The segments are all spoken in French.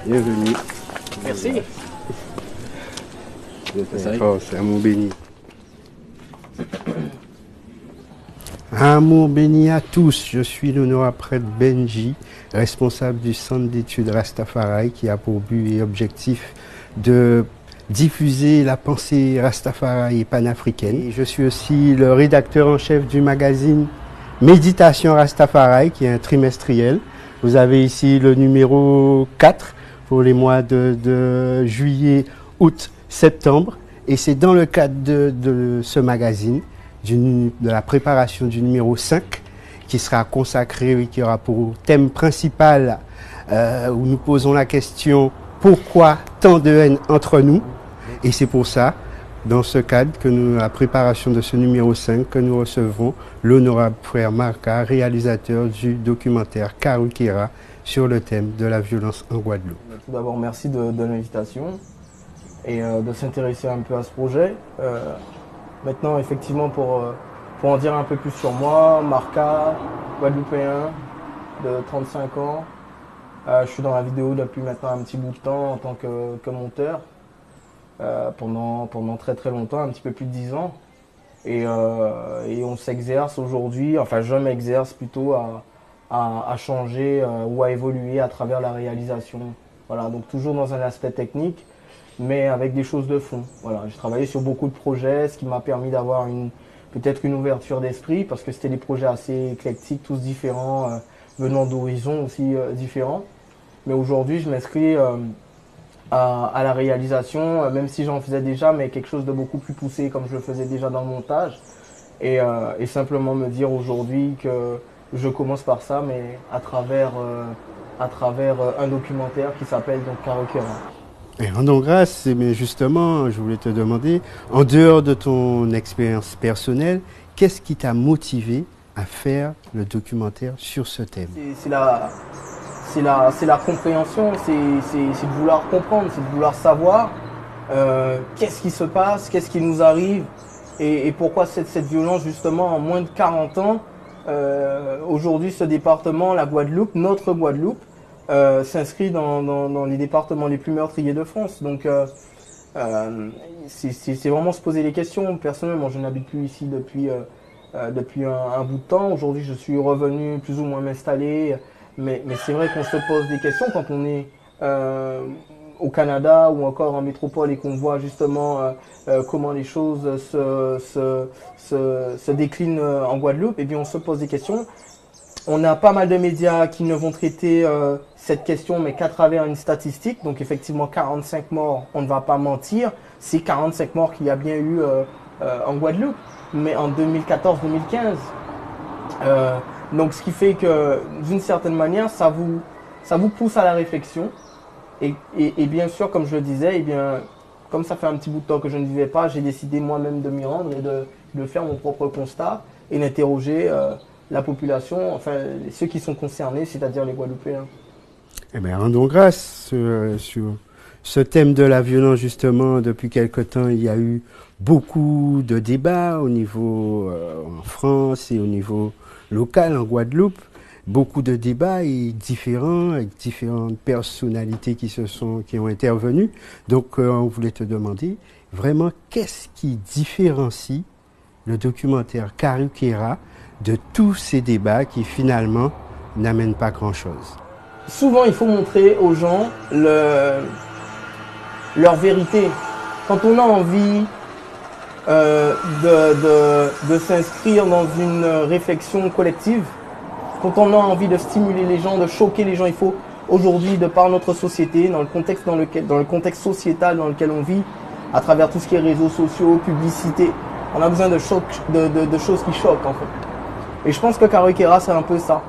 Bienvenue. Merci. C'est amour béni. Amour béni à tous. Je suis l'honorable prêtre Benji, responsable du centre d'études Rastafari qui a pour but et objectif de diffuser la pensée Rastafari et panafricaine. Et je suis aussi le rédacteur en chef du magazine Méditation Rastafari qui est un trimestriel. Vous avez ici le numéro 4 pour les mois de juillet, août, septembre. Et c'est dans le cadre de ce magazine, de la préparation du numéro 5, qui sera consacré et qui aura pour thème principal où nous posons la question « Pourquoi tant de haine entre nous ?» Et c'est pour ça, dans ce cadre, la préparation de ce numéro 5, que nous recevrons l'honorable frère Marca, réalisateur du documentaire Karukera sur le thème de la violence en Guadeloupe. Tout d'abord, merci de l'invitation et de s'intéresser un peu à ce projet. Maintenant, effectivement, pour en dire un peu plus sur moi, Marca, Guadeloupéen, de 35 ans. Je suis dans la vidéo depuis maintenant un petit bout de temps en tant que monteur. Pendant très très longtemps, un petit peu plus de 10 ans. Et on s'exerce aujourd'hui, enfin je m'exerce plutôt à changer ou à évoluer à travers la réalisation. Voilà, donc toujours dans un aspect technique, mais avec des choses de fond. Voilà, j'ai travaillé sur beaucoup de projets, ce qui m'a permis d'avoir peut-être une ouverture d'esprit, parce que c'était des projets assez éclectiques, tous différents, venant d'horizons aussi différents. Mais aujourd'hui, je m'inscris à la réalisation, même si j'en faisais déjà, mais quelque chose de beaucoup plus poussé comme je le faisais déjà dans le montage. Et simplement me dire aujourd'hui que je commence par ça, mais à travers un documentaire qui s'appelle donc Karukera. Et rendons grâce, mais justement, je voulais te demander, en dehors de ton expérience personnelle, qu'est-ce qui t'a motivé à faire le documentaire sur ce thème? C'est la compréhension, c'est de vouloir comprendre, c'est de vouloir savoir qu'est-ce qui se passe, qu'est-ce qui nous arrive et pourquoi cette violence justement en moins de 40 ans. Aujourd'hui, ce département, la Guadeloupe, notre Guadeloupe, s'inscrit dans les départements les plus meurtriers de France. Donc c'est vraiment se poser les questions. Personnellement, je n'habite plus ici depuis un bout de temps. Aujourd'hui, je suis revenu plus ou moins m'installer. Mais c'est vrai qu'on se pose des questions quand on est au Canada ou encore en métropole et qu'on voit justement comment les choses se déclinent en Guadeloupe. Et bien on se pose des questions. On a pas mal de médias qui ne vont traiter cette question mais qu'à travers une statistique. Donc effectivement 45 morts, on ne va pas mentir. C'est 45 morts qu'il y a bien eu en Guadeloupe. Mais en 2014-2015... donc ce qui fait que d'une certaine manière ça vous pousse à la réflexion et bien sûr comme je le disais, et bien, comme ça fait un petit bout de temps que je ne vivais pas, j'ai décidé moi-même de m'y rendre et de faire mon propre constat et d'interroger la population, enfin ceux qui sont concernés, c'est-à-dire les Guadeloupéens. Eh bien, rendons grâce sur ce thème de la violence, justement. Depuis quelque temps, il y a eu beaucoup de débats au niveau en France et au niveau local en Guadeloupe, beaucoup de débats et différents, avec différentes personnalités qui ont intervenu. Donc on voulait te demander vraiment qu'est-ce qui différencie le documentaire Karukera de tous ces débats qui finalement n'amènent pas grand-chose. Souvent il faut montrer aux gens leur vérité. Quand on a envie de s'inscrire dans une réflexion collective, quand on a envie de stimuler les gens, de choquer les gens, il faut aujourd'hui, de par notre société, dans le contexte sociétal dans lequel on vit, à travers tout ce qui est réseaux sociaux, publicité, on a besoin de choses qui choquent en fait. Et je pense que Karukera c'est un peu ça.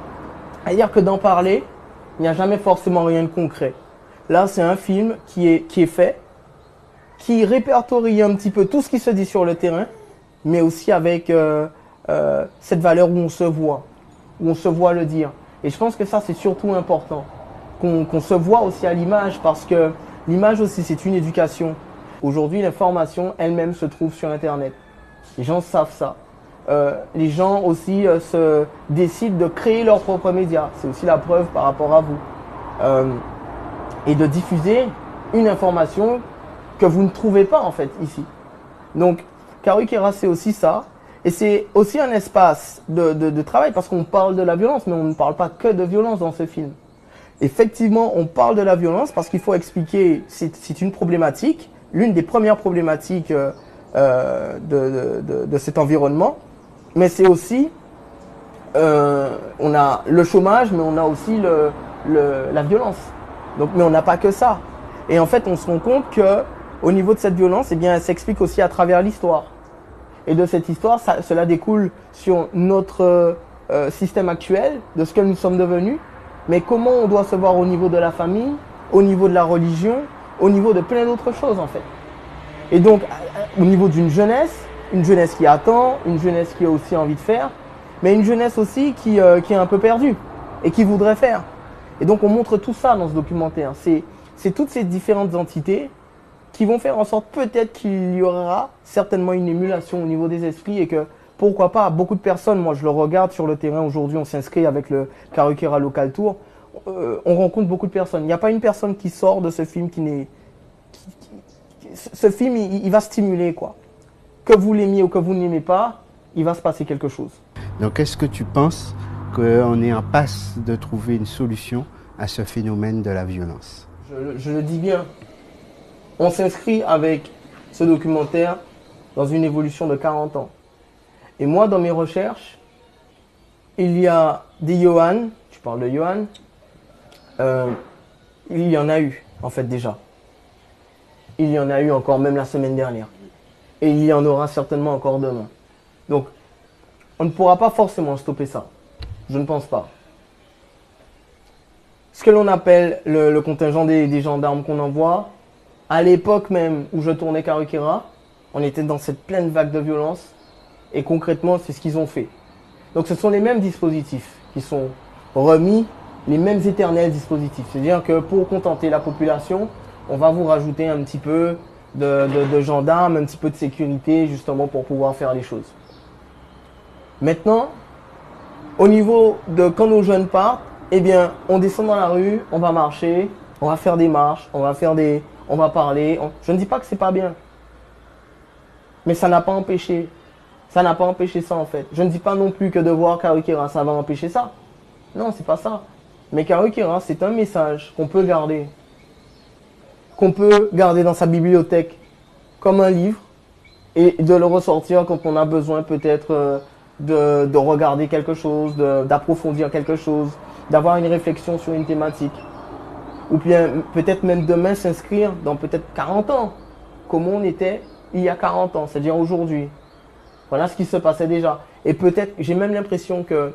C'est-à-dire que d'en parler, il n'y a jamais forcément rien de concret. Là c'est un film qui est fait, qui répertorie un petit peu tout ce qui se dit sur le terrain, mais aussi avec cette valeur où on se voit le dire. Et je pense que ça c'est surtout important, qu'on se voit aussi à l'image, parce que l'image aussi c'est une éducation. Aujourd'hui l'information elle-même se trouve sur Internet. Les gens savent ça. Les gens aussi se décident de créer leurs propres médias. C'est aussi la preuve par rapport à vous. et de diffuser une information que vous ne trouvez pas en fait ici. Donc Karukera, c'est aussi ça. Et c'est aussi un espace de travail parce qu'on parle de la violence, mais on ne parle pas que de violence dans ce film. Effectivement, on parle de la violence parce qu'il faut expliquer, c'est une problématique, l'une des premières problématiques de cet environnement. Mais c'est aussi, on a le chômage, mais on a aussi la violence. Donc, mais on n'a pas que ça. Et en fait, on se rend compte que au niveau de cette violence, eh bien, elle s'explique aussi à travers l'histoire. Et de cette histoire, cela découle sur notre système actuel, de ce que nous sommes devenus, mais comment on doit se voir au niveau de la famille, au niveau de la religion, au niveau de plein d'autres choses en fait. Et donc, au niveau d'une jeunesse qui attend, une jeunesse qui a aussi envie de faire, mais une jeunesse aussi qui est un peu perdue et qui voudrait faire. Et donc, on montre tout ça dans ce documentaire. C'est toutes ces différentes entités qui vont faire en sorte peut-être qu'il y aura certainement une émulation au niveau des esprits et que pourquoi pas, beaucoup de personnes, moi je le regarde sur le terrain aujourd'hui, on s'inscrit avec le Karukera Local Tour, on rencontre beaucoup de personnes. Il n'y a pas une personne qui sort de ce film ce film, il va stimuler quoi. Que vous l'aimiez ou que vous n'aimez pas, il va se passer quelque chose. Donc est-ce que tu penses qu'on est en passe de trouver une solution à ce phénomène de la violence? Je le dis bien. On s'inscrit avec ce documentaire dans une évolution de 40 ans. Et moi, dans mes recherches, il y a des Johan, tu parles de Johan, il y en a eu, en fait, déjà. Il y en a eu encore même la semaine dernière. Et il y en aura certainement encore demain. Donc, on ne pourra pas forcément stopper ça. Je ne pense pas. Ce que l'on appelle le contingent des gendarmes qu'on envoie, à l'époque même où je tournais Karukera, on était dans cette pleine vague de violence. Et concrètement, c'est ce qu'ils ont fait. Donc ce sont les mêmes dispositifs qui sont remis, les mêmes éternels dispositifs. C'est-à-dire que pour contenter la population, on va vous rajouter un petit peu de gendarmes, un petit peu de sécurité, justement pour pouvoir faire les choses. Maintenant, au niveau de quand nos jeunes partent, eh bien, on descend dans la rue, on va marcher, on va faire des marches, on va parler. Je ne dis pas que c'est pas bien. Mais ça n'a pas empêché. Ça n'a pas empêché ça en fait. Je ne dis pas non plus que de voir Karukera, ça va empêcher ça. Non, c'est pas ça. Mais Karukera, c'est un message qu'on peut garder. Qu'on peut garder dans sa bibliothèque comme un livre et de le ressortir quand on a besoin peut-être de regarder quelque chose, d'approfondir quelque chose, d'avoir une réflexion sur une thématique. Ou bien peut-être même demain s'inscrire dans peut-être 40 ans. Comment on était il y a 40 ans, c'est-à-dire aujourd'hui. Voilà ce qui se passait déjà. Et peut-être, j'ai même l'impression que,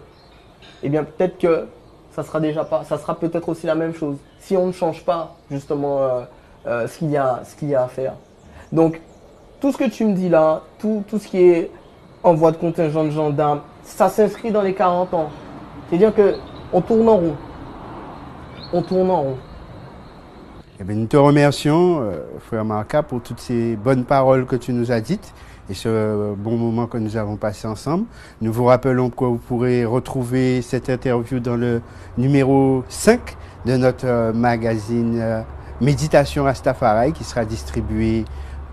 eh bien, peut-être que ça sera peut-être aussi la même chose. Si on ne change pas, justement, ce qu'il y a à faire. Donc, tout ce que tu me dis là, tout ce qui est envoi de contingent de gendarmes, ça s'inscrit dans les 40 ans. C'est-à-dire que on tourne en rond. On tourne en rond. Eh bien, nous te remercions, frère Marca, pour toutes ces bonnes paroles que tu nous as dites et ce bon moment que nous avons passé ensemble. Nous vous rappelons que vous pourrez retrouver cette interview dans le numéro 5 de notre magazine Méditation Rastafari qui sera distribué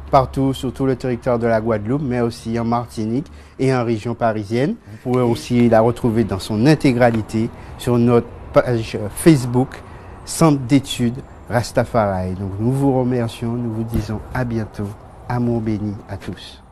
partout sur tout le territoire de la Guadeloupe, mais aussi en Martinique et en région parisienne. Vous pourrez aussi la retrouver dans son intégralité sur notre page Facebook Centre d'études Rastafari. Donc nous vous remercions, nous vous disons à bientôt. Amour béni à tous.